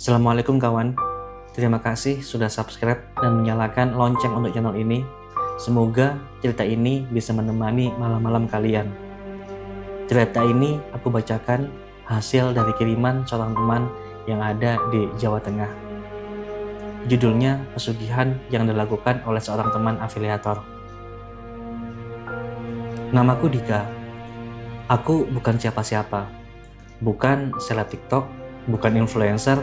Assalamualaikum kawan, terima kasih sudah subscribe dan menyalakan lonceng untuk channel ini. Semoga cerita ini bisa menemani malam-malam kalian. Cerita ini aku bacakan hasil dari kiriman seorang teman yang ada di Jawa Tengah. Judulnya Pesugihan yang dilakukan oleh seorang teman afiliator. Namaku Dika. Aku bukan siapa-siapa, bukan seleb TikTok, bukan influencer,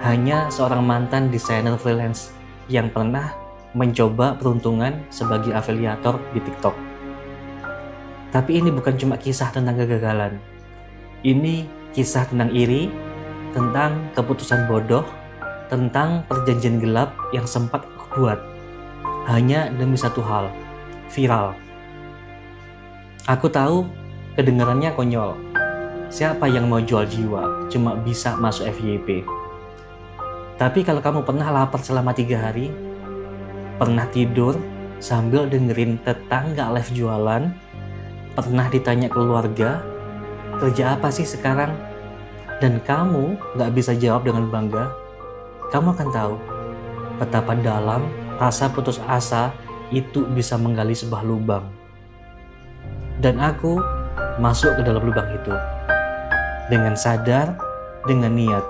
hanya seorang mantan desainer freelance yang pernah mencoba peruntungan sebagai afiliator di TikTok. Tapi ini bukan cuma kisah tentang kegagalan. Ini kisah tentang iri, tentang keputusan bodoh, tentang perjanjian gelap yang sempat aku buat hanya demi satu hal, viral. Aku tahu kedengarannya konyol. Siapa yang mau jual jiwa cuma bisa masuk FYP? Tapi kalau kamu pernah lapar selama 3 hari, pernah tidur sambil dengerin tetangga live jualan, pernah ditanya keluarga, kerja apa sih sekarang? Dan kamu gak bisa jawab dengan bangga, kamu akan tahu betapa dalam rasa putus asa itu bisa menggali sebuah lubang. Dan aku masuk ke dalam lubang itu dengan sadar, dengan niat.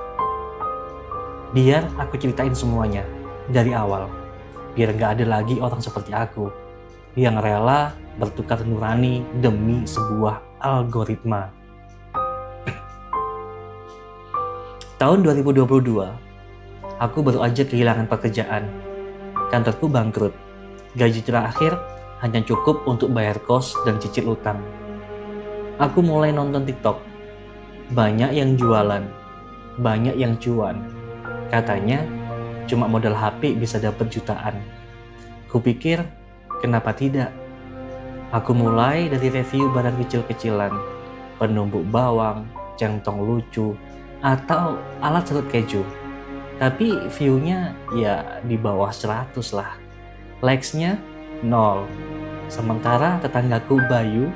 Biar aku ceritain semuanya dari awal, biar gak ada lagi orang seperti aku yang rela bertukar nurani demi sebuah algoritma. Tahun 2022, aku baru aja kehilangan pekerjaan. Kantorku bangkrut. Gaji terakhir hanya cukup untuk bayar kos dan cicil utang. Aku mulai nonton TikTok. Banyak yang jualan, banyak yang cuan. Katanya cuma modal HP bisa dapat jutaan. Kupikir, kenapa tidak? Aku mulai dari review barang kecil-kecilan, penumbuk bawang, centong lucu, atau alat serut keju. Tapi view-nya ya di bawah 100 lah. Likes-nya 0. Sementara tetanggaku Bayu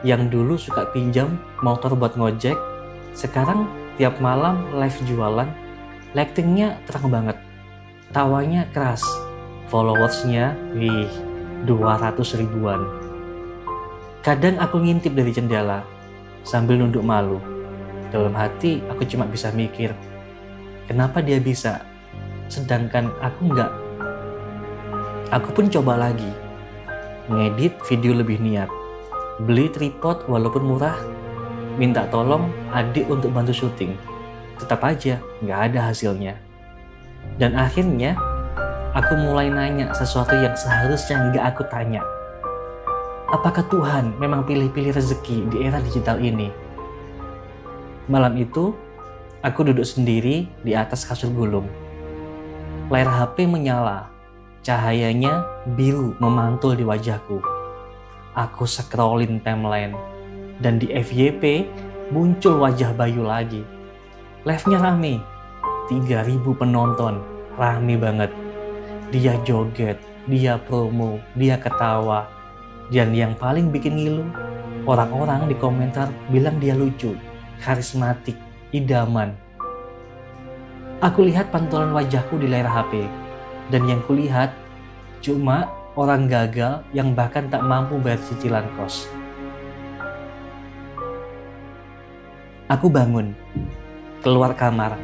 yang dulu suka pinjam motor buat ngojek, sekarang tiap malam live jualan, lighting-nya terang banget, tawanya keras, followers-nya 200 ribuan. Kadang aku ngintip dari jendela sambil nunduk malu. Dalam hati aku cuma bisa mikir, kenapa dia bisa, sedangkan aku enggak? Aku pun coba lagi, ngedit video lebih niat, beli tripod walaupun murah, minta tolong adik untuk bantu syuting. Tetap aja nggak ada hasilnya. Dan akhirnya aku mulai nanya sesuatu yang seharusnya nggak aku tanya. Apakah Tuhan memang pilih-pilih rezeki di era digital ini? Malam itu aku duduk sendiri di atas kasur gulung. Layar HP menyala. Cahayanya biru memantul di wajahku. Aku scrollin timeline, dan di FYP muncul wajah Bayu lagi. Live-nya rame, 3.000 penonton, rame banget. Dia joget, dia promo, dia ketawa. Dan yang paling bikin ngilu, orang-orang di komentar bilang dia lucu, karismatik, idaman. Aku lihat pantulan wajahku di layar HP. Dan yang kulihat cuma orang gagal yang bahkan tak mampu bayar cicilan kos. Aku bangun, keluar kamar,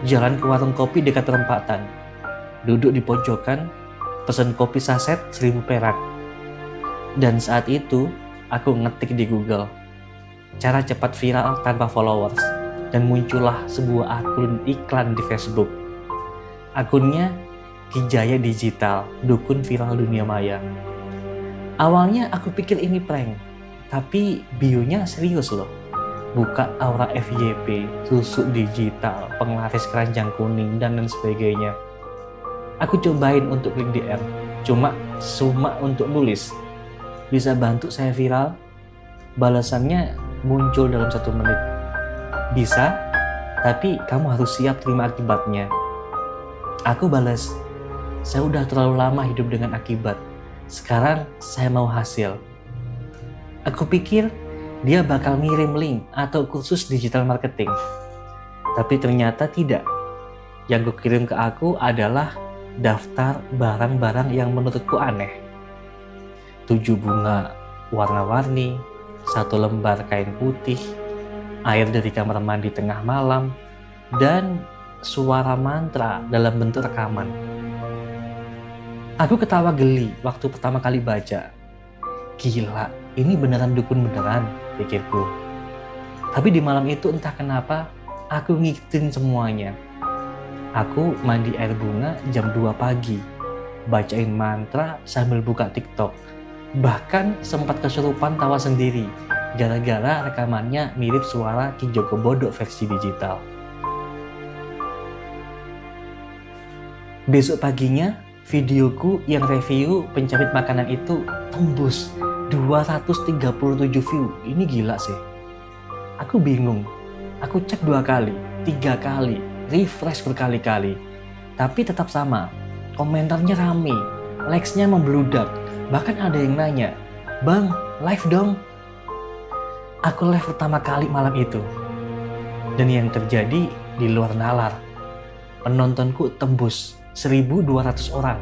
jalan ke warung kopi dekat perempatan, duduk di pojokan, pesan kopi saset 1.000 perak. Dan saat itu aku ngetik di Google, cara cepat viral tanpa followers, dan muncullah sebuah akun iklan di Facebook. Akunnya Kijaya Digital, dukun viral dunia maya. Awalnya aku pikir ini prank, tapi bio-nya serius loh. Buka aura FYP, susu digital, penglaris keranjang kuning, dan lain sebagainya. Aku cobain untuk klik DM, cuma untuk nulis. Bisa bantu saya viral? Balasannya muncul dalam 1 menit. Bisa, tapi kamu harus siap terima akibatnya. Aku balas, saya udah terlalu lama hidup dengan akibat. Sekarang saya mau hasil. Aku pikir dia bakal ngirim link atau kursus digital marketing. Tapi ternyata tidak. Yang kukirim ke aku adalah daftar barang-barang yang menurutku aneh. 7 bunga warna-warni, 1 lembar kain putih, air dari kamar mandi tengah malam, dan suara mantra dalam bentuk rekaman. Aku ketawa geli waktu pertama kali baca. Gila, ini beneran dukun beneran, pikirku. Tapi di malam itu entah kenapa, aku ngikutin semuanya. Aku mandi air bunga jam 2 pagi, bacain mantra sambil buka TikTok. Bahkan sempat kesurupan tawa sendiri, gara-gara rekamannya mirip suara Ki Joko Bodo versi digital. Besok paginya, videoku yang review pencapit makanan itu tembus 237 view. Ini gila sih. Aku bingung. Aku cek 2 kali, 3 kali, refresh berkali-kali. Tapi tetap sama. Komentarnya rame, likes-nya membludak. Bahkan ada yang nanya, "Bang, live dong." Aku live pertama kali malam itu. Dan yang terjadi di luar nalar. Penontonku tembus 1.200 orang.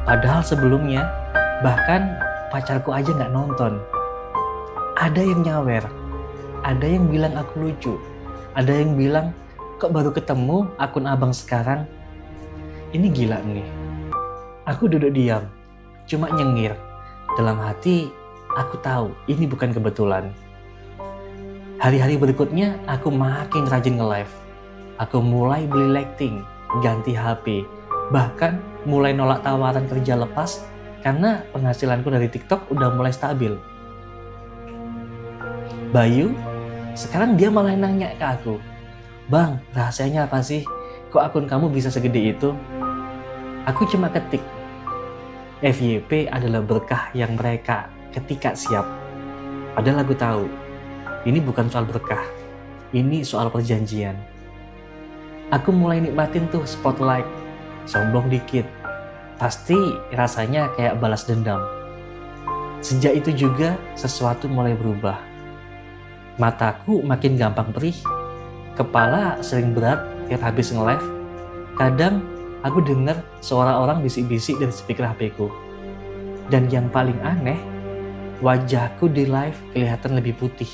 Padahal sebelumnya, bahkan pacarku aja nggak nonton. Ada yang nyawer, ada yang bilang aku lucu, ada yang bilang, "Kok baru ketemu akun abang sekarang?" Ini gila nih. Aku duduk diam, cuma nyengir. Dalam hati, aku tahu ini bukan kebetulan. Hari-hari berikutnya, aku makin rajin nge-live. Aku mulai beli lighting, ganti HP, bahkan mulai nolak tawaran kerja lepas karena penghasilanku dari TikTok udah mulai stabil. Bayu, sekarang dia malah nanya ke aku, "Bang, rahasianya apa sih? Kok akun kamu bisa segede itu?" Aku cuma ketik, "FYP adalah berkah yang mereka ketika siap." Padahal aku tahu, ini bukan soal berkah, ini soal perjanjian. Aku mulai nikmatin tuh spotlight, sombong dikit. Pasti rasanya kayak balas dendam. Sejak itu juga sesuatu mulai berubah. Mataku makin gampang perih, kepala sering berat tiap habis nge-live. Kadang aku dengar suara orang bisik-bisik dari speaker HP-ku. Dan yang paling aneh, wajahku di live kelihatan lebih putih,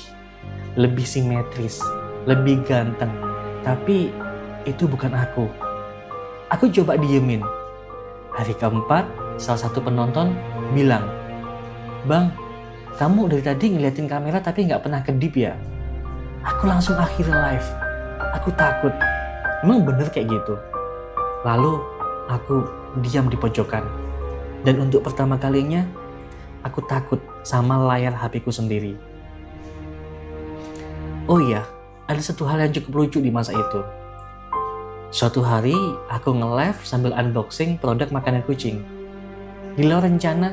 lebih simetris, lebih ganteng. Tapi itu bukan aku. Aku coba diemin. Hari keempat, salah satu penonton bilang, "Bang, kamu dari tadi ngeliatin kamera tapi nggak pernah kedip ya?" Aku langsung akhiri live. Aku takut. Emang bener kayak gitu? Lalu aku diam di pojokan. Dan untuk pertama kalinya, aku takut sama layar HP-ku sendiri. Oh iya, ada satu hal yang cukup lucu di masa itu. Suatu hari, aku nge-live sambil unboxing produk makanan kucing. Di luar rencana,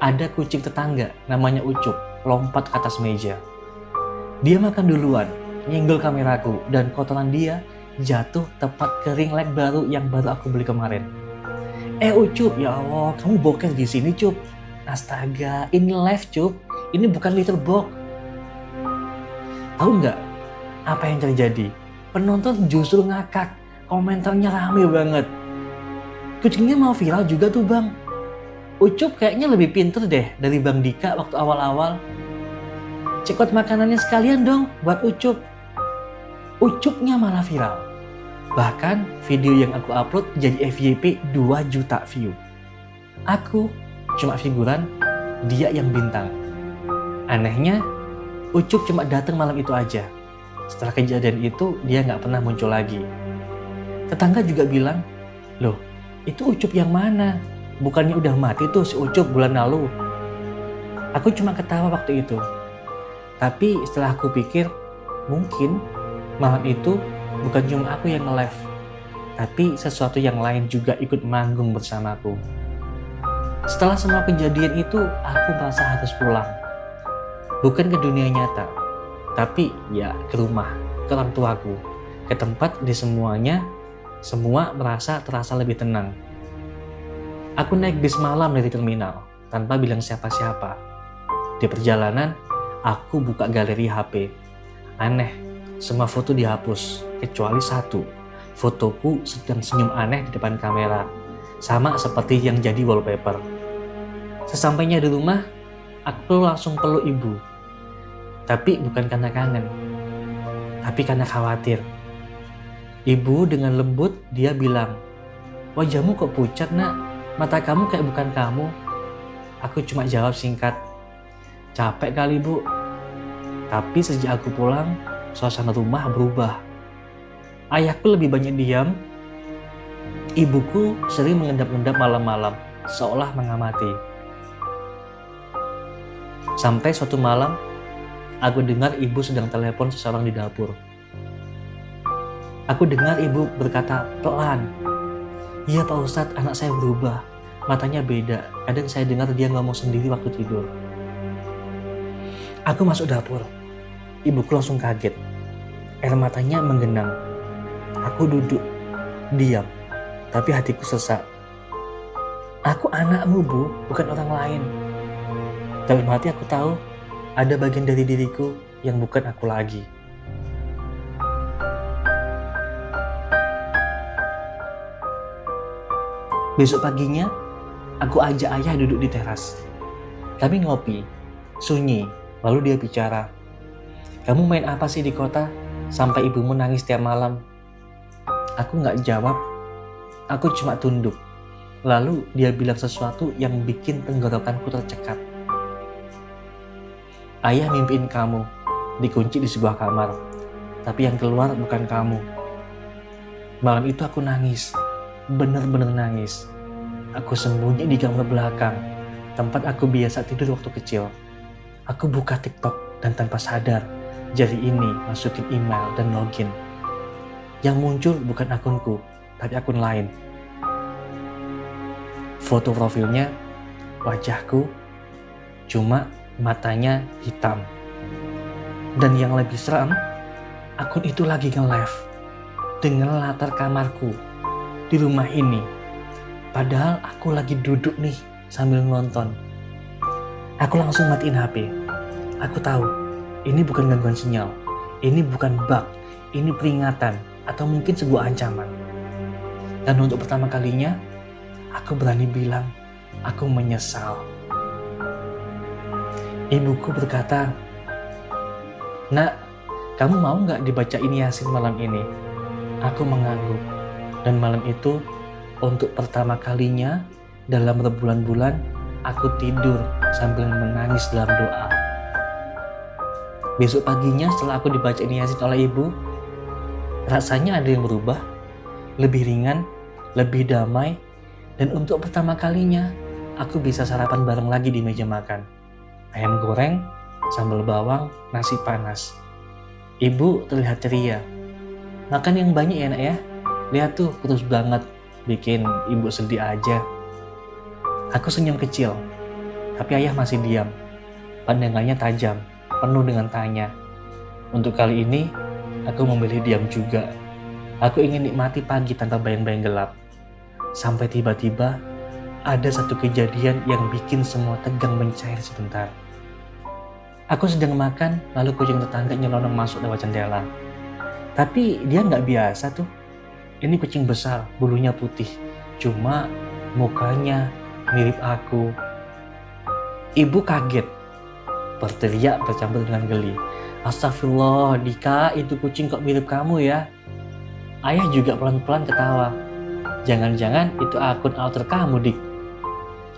ada kucing tetangga namanya Ucup lompat ke atas meja. Dia makan duluan, nyenggol kameraku, dan kotoran dia jatuh tepat ke ring light baru yang baru aku beli kemarin. Ucup, ya Allah, kamu bokeh di sini, Cup." Astaga, ini live, Cup. Ini bukan litter box. Tahu nggak apa yang terjadi? Penonton justru ngakak. Komentarnya rame banget. Kucingnya mau viral juga tuh, Bang. Ucup kayaknya lebih pinter deh dari Bang Dika waktu awal-awal. Cekot makanannya sekalian dong buat Ucup. Ucupnya malah viral. Bahkan video yang aku upload jadi FYP 2 juta view. Aku cuma figuran, dia yang bintang. Anehnya, Ucup cuma datang malam itu aja. Setelah kejadian itu, dia nggak pernah muncul lagi. Tetangga juga bilang, "Loh, itu Ucup yang mana? Bukannya udah mati tuh si Ucup bulan lalu?" Aku cuma ketawa waktu itu. Tapi setelah aku pikir, mungkin malam itu bukan cuma aku yang nge-live, tapi sesuatu yang lain juga ikut manggung bersamaku. Setelah semua kejadian itu, aku merasa harus pulang. Bukan ke dunia nyata, tapi ya ke rumah, ke orang tuaku, ke tempat di semua terasa lebih tenang. Aku naik bis malam dari terminal tanpa bilang siapa-siapa. Di perjalanan, aku buka galeri HP. Aneh, semua foto dihapus kecuali satu. Fotoku sedang senyum aneh di depan kamera, sama seperti yang jadi wallpaper. Sesampainya di rumah, aku langsung peluk ibu. Tapi bukan karena kangen, tapi karena khawatir. Ibu dengan lembut dia bilang, "Wajahmu kok pucat nak? Mata kamu kayak bukan kamu." Aku cuma jawab singkat, "Capek kali bu." Tapi sejak aku pulang, suasana rumah berubah. Ayahku lebih banyak diam. Ibuku sering mengendap-endap malam-malam, seolah mengamati. Sampai suatu malam, aku dengar ibu sedang telepon seseorang di dapur. Aku dengar ibu berkata pelan, "Iya Pak Ustadz, anak saya berubah. Matanya beda. Kadang saya dengar dia ngomong sendiri waktu tidur." Aku masuk dapur. Ibuku langsung kaget. Air matanya menggenang. Aku duduk, diam. Tapi hatiku sesak. Aku anakmu bu, bukan orang lain. Dalam hati aku tahu, ada bagian dari diriku yang bukan aku lagi. Besok paginya, aku ajak ayah duduk di teras. Kami ngopi, sunyi, lalu dia bicara. "Kamu main apa sih di kota? Sampai ibumu nangis tiap malam." Aku gak jawab, aku cuma tunduk. Lalu dia bilang sesuatu yang bikin tenggorokanku tercekat. "Ayah mimpiin kamu, dikunci di sebuah kamar. Tapi yang keluar bukan kamu." Malam itu aku nangis, benar-benar nangis. Aku sembunyi di kamar belakang, tempat aku biasa tidur waktu kecil. Aku buka TikTok dan tanpa sadar, jari ini masukin email dan login. Yang muncul bukan akunku, tapi akun lain. Foto profilnya, wajahku, cuma matanya hitam. Dan yang lebih seram, akun itu lagi nge-live dengan latar kamarku di rumah ini. Padahal aku lagi duduk nih sambil nonton. Aku langsung matiin HP. Aku tahu, ini bukan gangguan sinyal, ini bukan bug, ini peringatan atau mungkin sebuah ancaman. Dan untuk pertama kalinya, aku berani bilang, aku menyesal. Ibuku berkata, "Nak, kamu mau gak dibacain Yasin malam ini?" Aku mengangguk. Dan malam itu, untuk pertama kalinya dalam berbulan-bulan, aku tidur sambil menangis dalam doa. Besok paginya setelah aku dibacain Yasin oleh ibu, rasanya ada yang berubah, lebih ringan, lebih damai, dan untuk pertama kalinya aku bisa sarapan bareng lagi di meja makan. Ayam goreng, sambal bawang, nasi panas. Ibu terlihat ceria. "Makan yang banyak ya nak ya, lihat tuh kurus banget, bikin ibu sedih aja." Aku senyum kecil, tapi ayah masih diam. Pandangannya tajam, penuh dengan tanya. Untuk kali ini, aku memilih diam juga. Aku ingin nikmati pagi tanpa bayang-bayang gelap. Sampai tiba-tiba, ada satu kejadian yang bikin semua tegang mencair sebentar. Aku sedang makan, lalu kucing tetangga nyelonong masuk lewat jendela. Tapi dia nggak biasa tuh. Ini kucing besar, bulunya putih. Cuma mukanya mirip aku. Ibu kaget, berteriak bercampur dengan geli. "Astagfirullah, Dika, itu kucing kok mirip kamu ya?" Ayah juga pelan-pelan ketawa. "Jangan-jangan itu akun alter kamu, Dik."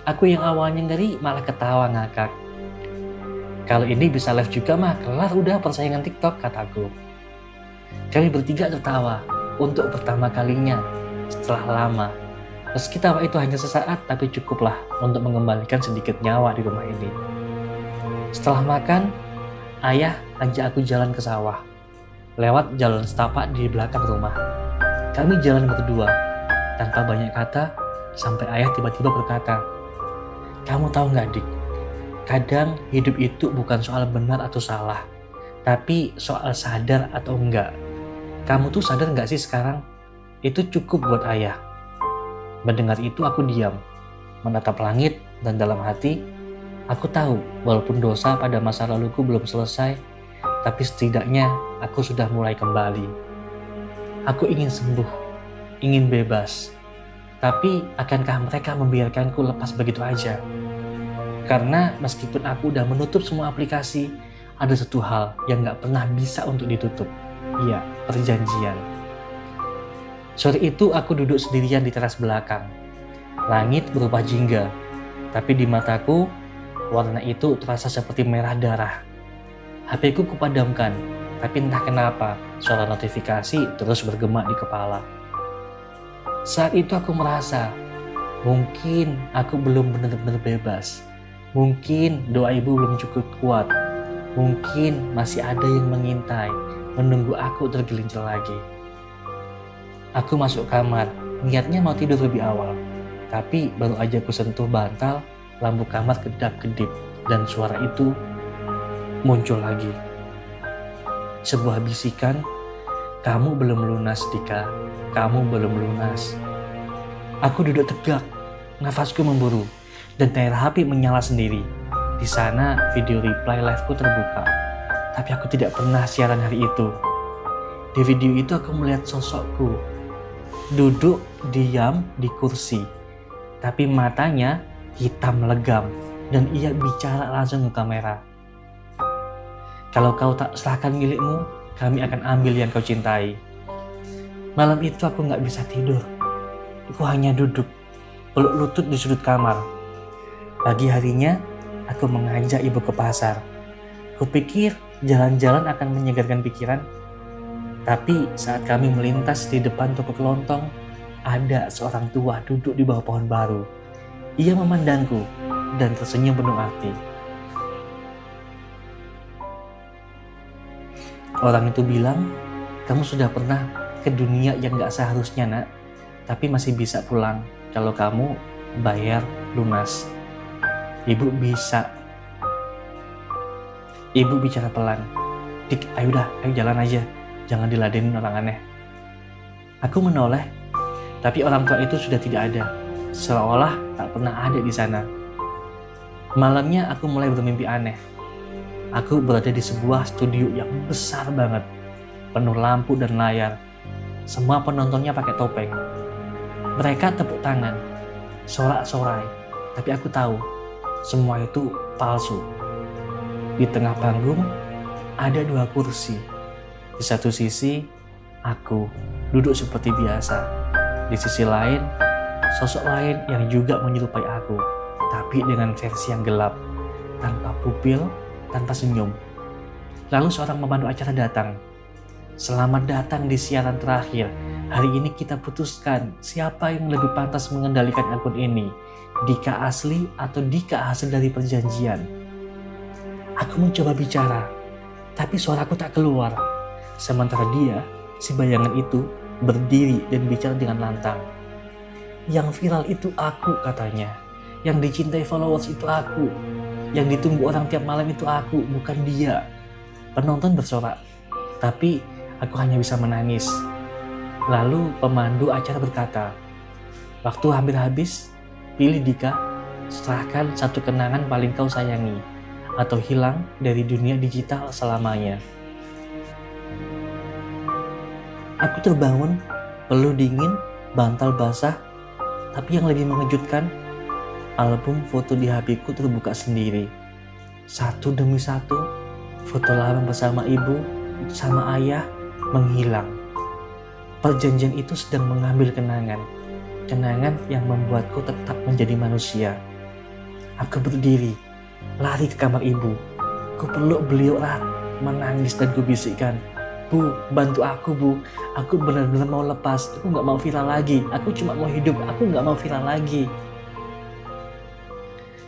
Aku yang awalnya ngeri malah ketawa ngakak. "Kalau ini bisa live juga mah, kelar udah persaingan TikTok," kataku. Kami bertiga tertawa untuk pertama kalinya setelah lama. Meski tawa itu hanya sesaat, tapi cukuplah untuk mengembalikan sedikit nyawa di rumah ini. Setelah makan, ayah ajak aku jalan ke sawah, lewat jalan setapak di belakang rumah. Kami jalan berdua, tanpa banyak kata, sampai ayah tiba-tiba berkata, "Kamu tahu nggak, Dik? Kadang hidup itu bukan soal benar atau salah, tapi soal sadar atau enggak. Kamu tuh sadar nggak sih sekarang?" Itu cukup buat ayah. Mendengar itu aku diam, menatap langit, dan dalam hati, aku tahu walaupun dosa pada masa laluku belum selesai, tapi setidaknya aku sudah mulai kembali. Aku ingin sembuh, ingin bebas. Tapi akankah mereka membiarkanku lepas begitu aja? Karena meskipun aku udah menutup semua aplikasi, ada satu hal yang gak pernah bisa untuk ditutup. Iya, perjanjian. Sore itu aku duduk sendirian di teras belakang. Langit berubah jingga, tapi di mataku, warna itu terasa seperti merah darah. HP-ku kupadamkan, tapi entah kenapa, suara notifikasi terus bergema di kepala. Saat itu aku merasa, mungkin aku belum benar-benar bebas. Mungkin doa ibu belum cukup kuat. Mungkin masih ada yang mengintai, menunggu aku tergelincir lagi. Aku masuk kamar, niatnya mau tidur lebih awal. Tapi baru aja aku sentuh bantal, lampu kamar kedap-kedip, dan suara itu muncul lagi. Sebuah bisikan, "Kamu belum lunas, Dika. Kamu belum lunas." Aku duduk tegak, nafasku memburu, dan layar HP menyala sendiri. Di sana video reply live-ku terbuka, tapi aku tidak pernah siaran hari itu. Di video itu aku melihat sosokku, duduk diam di kursi, tapi matanya hitam legam, dan ia bicara langsung ke kamera. "Kalau kau tak serahkan milikmu, kami akan ambil yang kau cintai." Malam itu aku gak bisa tidur. Aku hanya duduk, peluk lutut di sudut kamar. Pagi harinya, aku mengajak ibu ke pasar. Kupikir jalan-jalan akan menyegarkan pikiran. Tapi saat kami melintas di depan toko kelontong, ada seorang tua duduk di bawah pohon baru. Ia memandangku dan tersenyum penuh arti. Orang itu bilang, "Kamu sudah pernah ke dunia yang gak seharusnya, nak, tapi masih bisa pulang kalau kamu bayar lunas." Ibu bisa. Ibu bicara pelan. "Dik, ayo jalan aja. Jangan diladenin orang aneh." Aku menoleh, tapi orang tua itu sudah tidak ada. Seolah tak pernah ada di sana. Malamnya aku mulai bermimpi aneh. Aku berada di sebuah studio yang besar banget, penuh lampu dan layar. Semua penontonnya pakai topeng. Mereka tepuk tangan, sorak-sorai, tapi aku tahu semua itu palsu. Di tengah panggung ada 2 kursi. Di satu sisi, aku duduk seperti biasa. Di sisi lain, sosok lain yang juga menyerupai aku, tapi dengan versi yang gelap, tanpa pupil, tanpa senyum. Lalu seorang pemandu acara datang. "Selamat datang di siaran terakhir. Hari ini kita putuskan siapa yang lebih pantas mengendalikan akun ini. Dika asli atau Dika hasil dari perjanjian." Aku mencoba bicara, tapi suaraku tak keluar. Sementara dia, si bayangan itu, berdiri dan bicara dengan lantang. "Yang viral itu aku," katanya. "Yang dicintai followers itu aku. Yang ditunggu orang tiap malam itu aku, bukan dia." Penonton bersorak, tapi aku hanya bisa menangis. Lalu pemandu acara berkata, "Waktu hampir habis, pilih Dika, serahkan satu kenangan paling kau sayangi, atau hilang dari dunia digital selamanya." Aku terbangun, peluh dingin, bantal basah, tapi yang lebih mengejutkan, album foto di HP-ku terbuka sendiri. Satu demi satu, foto lama bersama ibu, sama ayah, menghilang. Perjanjian itu sedang mengambil kenangan. Kenangan yang membuatku tetap menjadi manusia. Aku berdiri, lari ke kamar ibu. Ku peluk beliau erat, menangis dan kubisikkan, "Bu, bantu aku, Bu. Aku benar-benar mau lepas. Aku gak mau viral lagi. Aku cuma mau hidup. Aku gak mau viral lagi."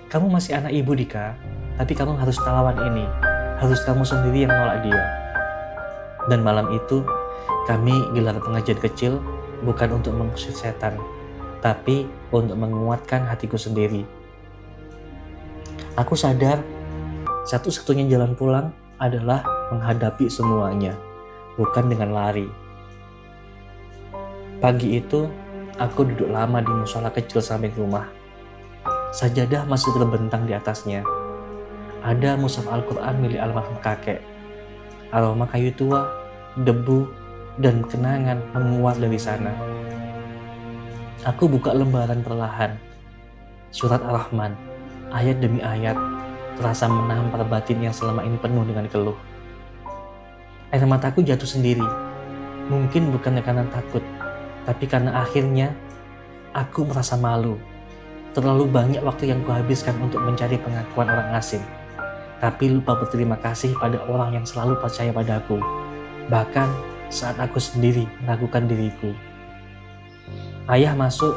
"Kamu masih anak ibu, Dika. Tapi kamu harus lawan ini. Harus kamu sendiri yang nolak dia." Dan malam itu, kami gelar pengajian kecil bukan untuk mengusir setan, tapi untuk menguatkan hatiku sendiri. Aku sadar, satu-satunya jalan pulang adalah menghadapi semuanya, bukan dengan lari. Pagi itu, aku duduk lama di musola kecil samping rumah. Sajadah masih terbentang di atasnya. Ada mushaf Al-Quran milik almarhum kakek. Aroma kayu tua, debu, dan kenangan menguat dari sana. Aku buka lembaran perlahan. Surat Ar-Rahman, ayat demi ayat, terasa menampar batin yang selama ini penuh dengan keluh. Air mataku jatuh sendiri. Mungkin bukan karena takut, tapi karena akhirnya aku merasa malu. Terlalu banyak waktu yang kuhabiskan untuk mencari pengakuan orang asing, tapi lupa berterima kasih pada orang yang selalu percaya padaku, bahkan saat aku sendiri meragukan diriku. Ayah masuk,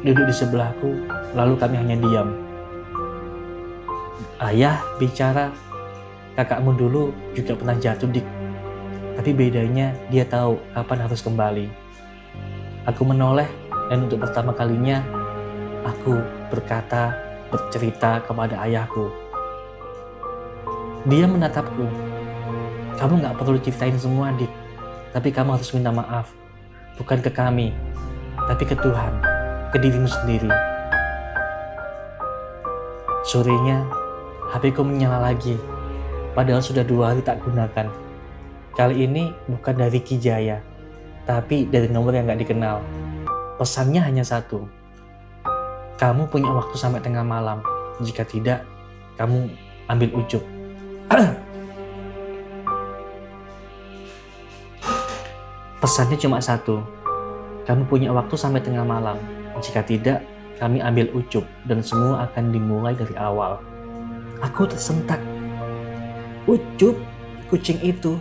duduk di sebelahku, lalu kami hanya diam. Ayah bicara, kakakmu dulu juga pernah jatuh, Dik. Tapi bedanya dia tahu kapan harus kembali. Aku menoleh dan untuk pertama kalinya aku bercerita kepada ayahku. Dia menatapku. Kamu gak perlu ceritain semua, Dik. Tapi kamu harus minta maaf. Bukan ke kami, tapi ke Tuhan, ke dirimu sendiri. Sorenya, HP ku menyala lagi. Padahal sudah 2 hari tak gunakan. Kali ini bukan dari Ki Jaya, tapi dari nomor yang gak dikenal. Pesannya hanya satu. Kamu punya waktu sampai tengah malam. Jika tidak, kamu ambil ucup. Pesannya cuma satu. Kamu punya waktu sampai tengah malam. Jika tidak, kami ambil ucup dan semua akan dimulai dari awal. Aku tersentak. Ucup, kucing itu.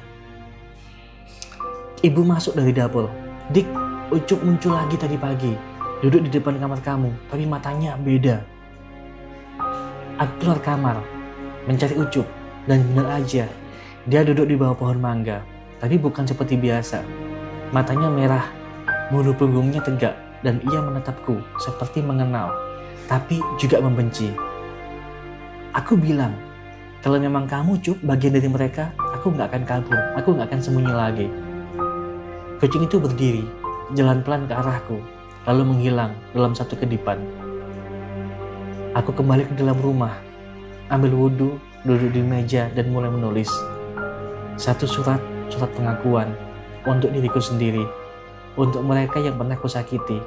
Ibu masuk dari dapur. Dik, Ucup muncul lagi tadi pagi. Duduk di depan kamar kamu, tapi matanya beda. Aku keluar kamar, mencari Ucup, dan benar aja, dia duduk di bawah pohon mangga, tapi bukan seperti biasa. Matanya merah, bulu punggungnya tegak, dan ia menatapku seperti mengenal, tapi juga membenci. Aku bilang, kalau memang kamu Cup bagian dari mereka, aku gak akan kabur, aku gak akan sembunyi lagi. Kucing itu berdiri, jalan pelan ke arahku, lalu menghilang dalam satu kedipan. Aku kembali ke dalam rumah, ambil wudhu, duduk di meja dan mulai menulis. Satu surat pengakuan untuk diriku sendiri, untuk mereka yang pernah kusakiti,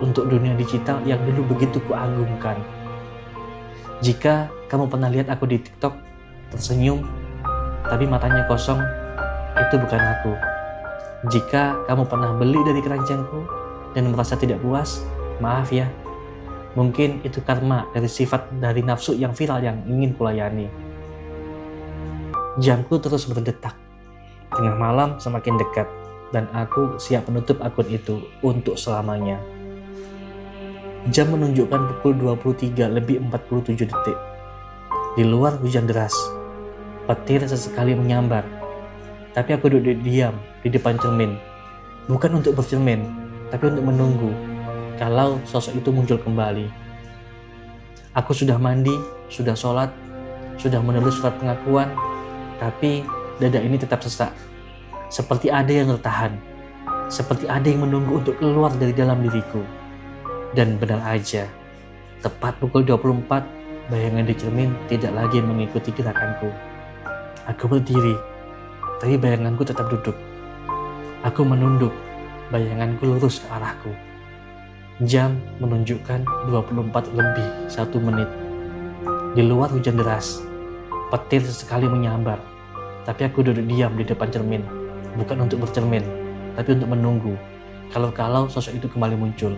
untuk dunia digital yang dulu begitu kuagungkan. Jika kamu pernah lihat aku di TikTok, tersenyum, tapi matanya kosong, itu bukan aku. Jika kamu pernah beli dari keranjangku dan merasa tidak puas, maaf ya. Mungkin itu karma dari sifat dari nafsu yang viral yang ingin kulayani. Jamku terus berdetak. Tengah malam semakin dekat dan aku siap menutup akun itu untuk selamanya. Jam menunjukkan pukul 23:47. Di luar hujan deras. Petir sesekali menyambar. Tapi aku duduk diam di depan cermin. Bukan untuk bercermin, tapi untuk menunggu kalau sosok itu muncul kembali. Aku sudah mandi, sudah sholat, sudah menulis surat pengakuan, tapi dada ini tetap sesak. Seperti ada yang tertahan, seperti ada yang menunggu untuk keluar dari dalam diriku. Dan benar aja, tepat pukul 24, bayangan di cermin tidak lagi mengikuti gerakanku. Aku berdiri, tapi bayanganku tetap duduk. Aku menunduk, bayanganku lurus ke arahku. Jam menunjukkan 24:01. Di luar hujan deras, petir sesekali menyambar, tapi aku duduk diam di depan cermin. Bukan untuk bercermin, tapi untuk menunggu kalau sosok itu kembali muncul.